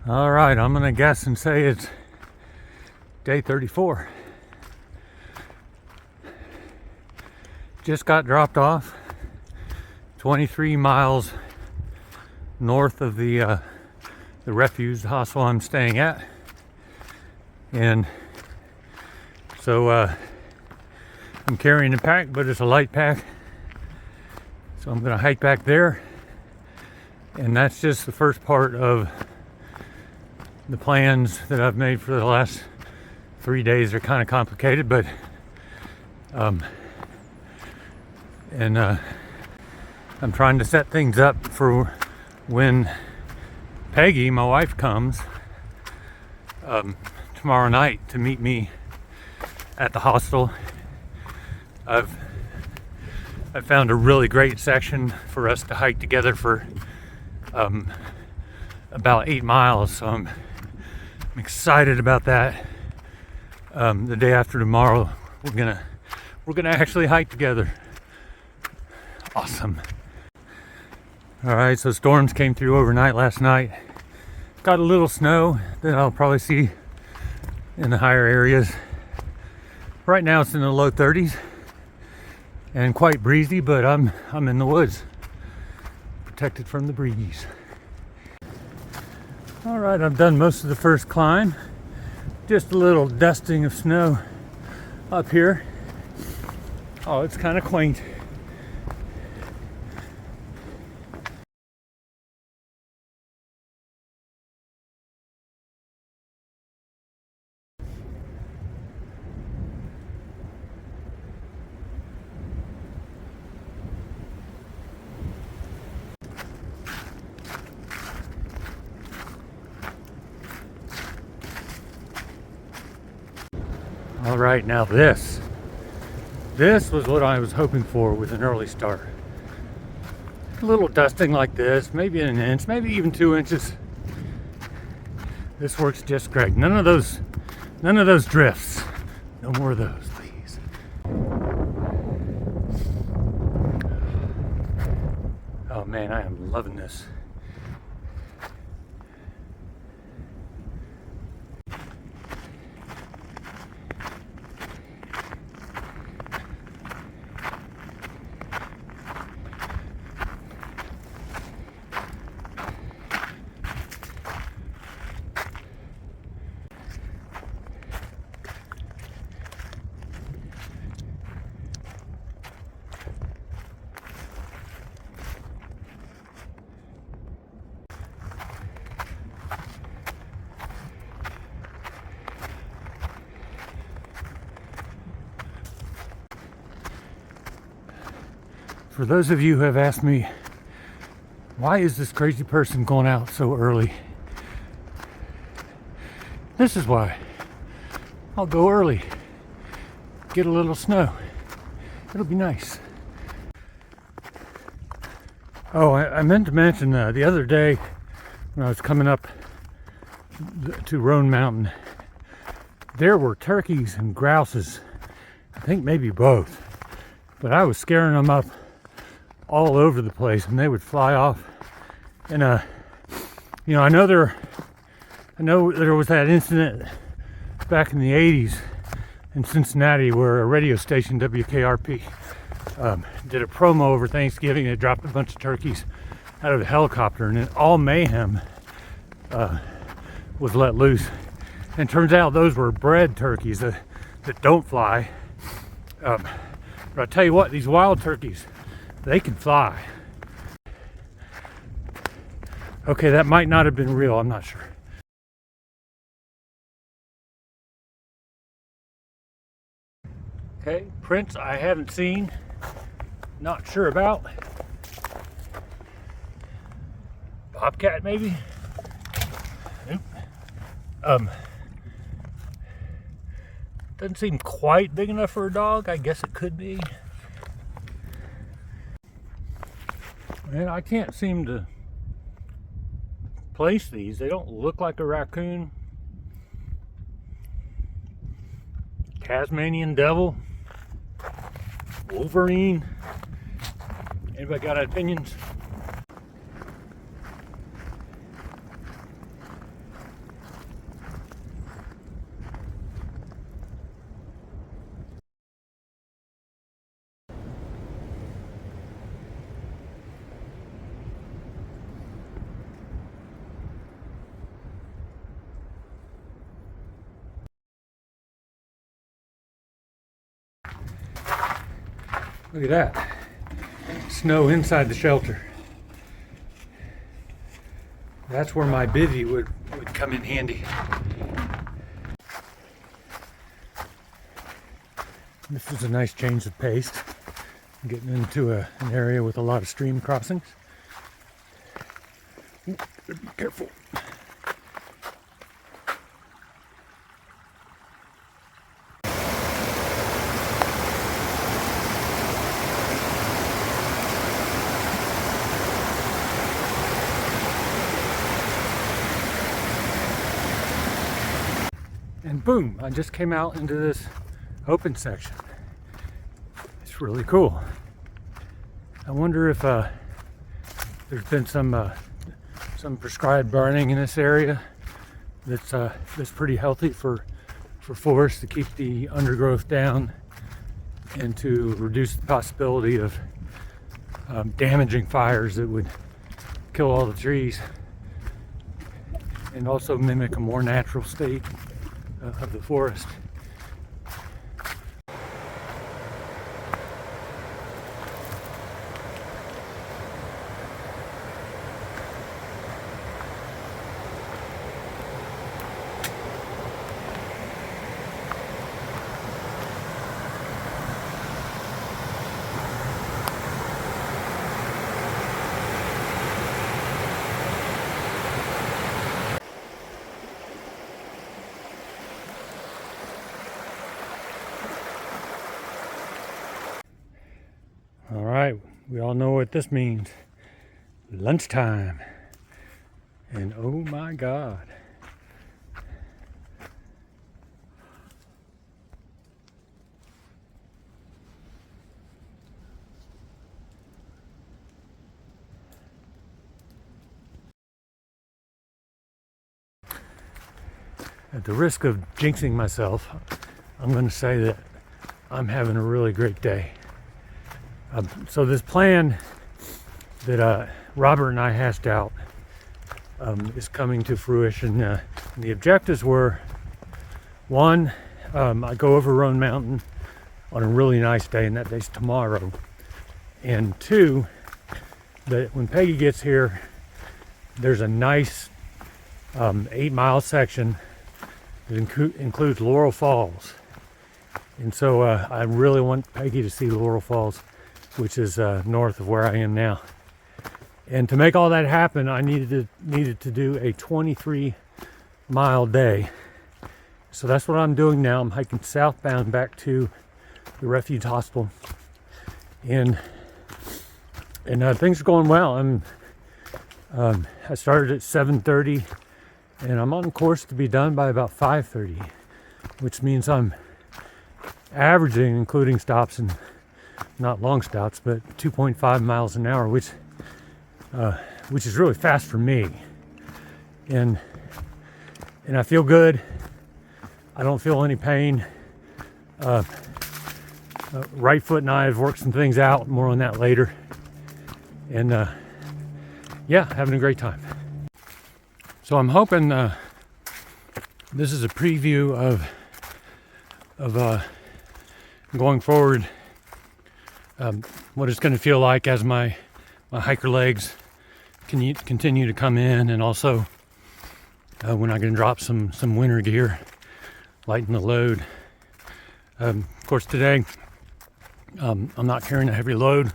All right, I'm gonna guess and say it's day 34. Just got dropped off 23 miles north of the refuge hostel I'm staying at, and so I'm carrying a pack, but it's a light pack, so I'm gonna hike back there, and that's just the first part of the plans that I've made for the last 3 days. Are kind of complicated, but I'm trying to set things up for when Peggy, my wife, comes tomorrow night to meet me at the hostel. I've found a really great section for us to hike together for about 8 miles, so I'm excited about that. The day after tomorrow, we're gonna actually hike together. Awesome. All right, so storms came through overnight last night. Got a little snow that I'll probably see in the higher areas. Right now it's in the low 30s and quite breezy, but I'm in the woods, protected from the breeze. All right, I've done most of the first climb. Just a little dusting of snow up here. Oh, it's kind of quaint. All right, now this was what I was hoping for with an early start. A little dusting like this, maybe an inch, maybe even 2 inches. This works just great. None of those drifts. No more of those, please. Oh man, I am loving this. For those of you who have asked me, why is this crazy person going out so early? This is why. I'll go early, get a little snow. It'll be nice. Oh, I meant to mention the other day when I was coming up to Roan Mountain, there were turkeys and grouses. I think maybe both, but I was scaring them up all over the place, and they would fly off. And I know there was that incident back in the 80s in Cincinnati where a radio station, WKRP, did a promo over Thanksgiving. They dropped a bunch of turkeys out of a helicopter, and then all mayhem was let loose. And it turns out those were bred turkeys that don't fly. But I tell you what, these wild turkeys, they can fly. Okay, that might not have been real, I'm not sure. Okay, prints I haven't seen, not sure about. Bobcat maybe? Nope. Doesn't seem quite big enough for a dog. I guess it could be. And I can't seem to place these. They don't look like a raccoon. Tasmanian devil. Wolverine. Anybody got opinions? Look at that. Snow inside the shelter. That's where my bivvy would come in handy. This is a nice change of pace. I'm getting into an area with a lot of stream crossings. Ooh, better be careful. And boom, I just came out into this open section. It's really cool. I wonder if there's been some prescribed burning in this area that's pretty healthy for forests to keep the undergrowth down and to reduce the possibility of damaging fires that would kill all the trees and also mimic a more natural state of the forest. All right, we all know what this means. Lunchtime. And oh my God. At the risk of jinxing myself, I'm going to say that I'm having a really great day. So this plan that Robert and I hashed out is coming to fruition. The objectives were, one, I go over Roan Mountain on a really nice day, and that day's tomorrow. And two, that when Peggy gets here, there's a nice 8-mile section that includes Laurel Falls. And so I really want Peggy to see Laurel Falls, which is north of where I am now. And to make all that happen, I needed to do a 23-mile day. So that's what I'm doing now. I'm hiking southbound back to the Refuge Hospital, and things are going well. I started at 7:30, and I'm on course to be done by about 5:30, which means I'm averaging, including stops and not long stops, but 2.5 miles an hour, which is really fast for me. And I feel good. I don't feel any pain. Right foot and I have worked some things out. More on that later. And yeah, having a great time. So I'm hoping this is a preview of going forward. What it's going to feel like as my hiker legs continue to come in, and also when I can drop some winter gear, lighten the load. Of course, today I'm not carrying a heavy load.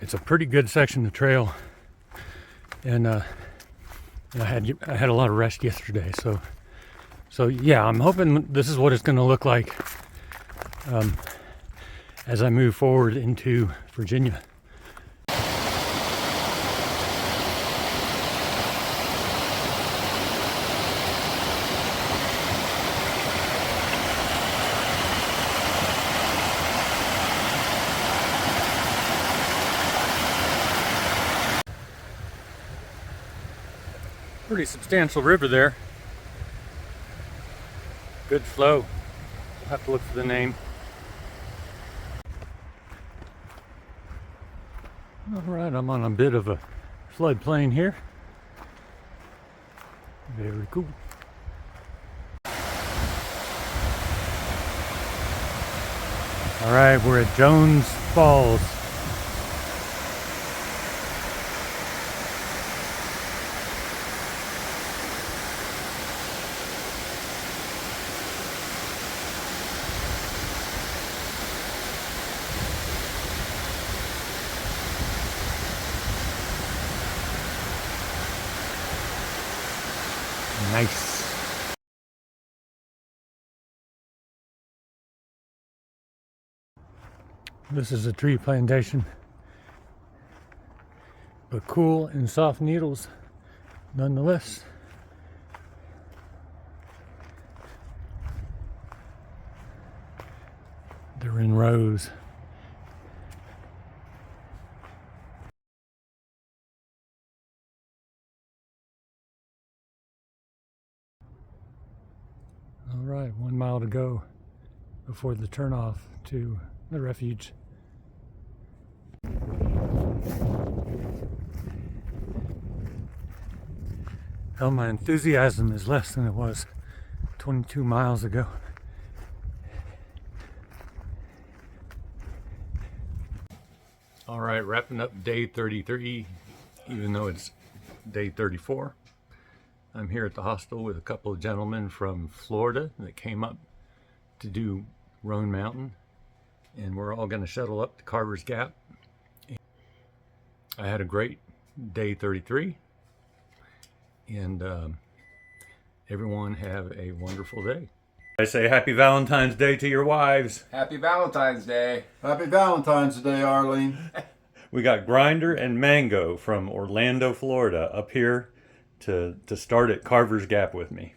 It's a pretty good section of trail, and I had a lot of rest yesterday. So yeah, I'm hoping this is what it's going to look like as I move forward into Virginia. Pretty substantial river there. Good flow. I'll have to look for the name. Alright, I'm on a bit of a floodplain here. Very cool. All right, we're at Jones Falls. Nice. This is a tree plantation, but cool and soft needles nonetheless. They're in rows. All right, 1 mile to go before the turnoff to the refuge. Hell, my enthusiasm is less than it was 22 miles ago. All right, wrapping up day 33, even though it's day 34. I'm here at the hostel with a couple of gentlemen from Florida that came up to do Roan Mountain, and we're all going to shuttle up to Carver's Gap. I had a great day 33, and everyone have a wonderful day. I say happy Valentine's Day to your wives. Happy Valentine's Day. Happy Valentine's Day, Arlene. We got Grinder and Mango from Orlando, Florida up here to start at Carver's Gap with me.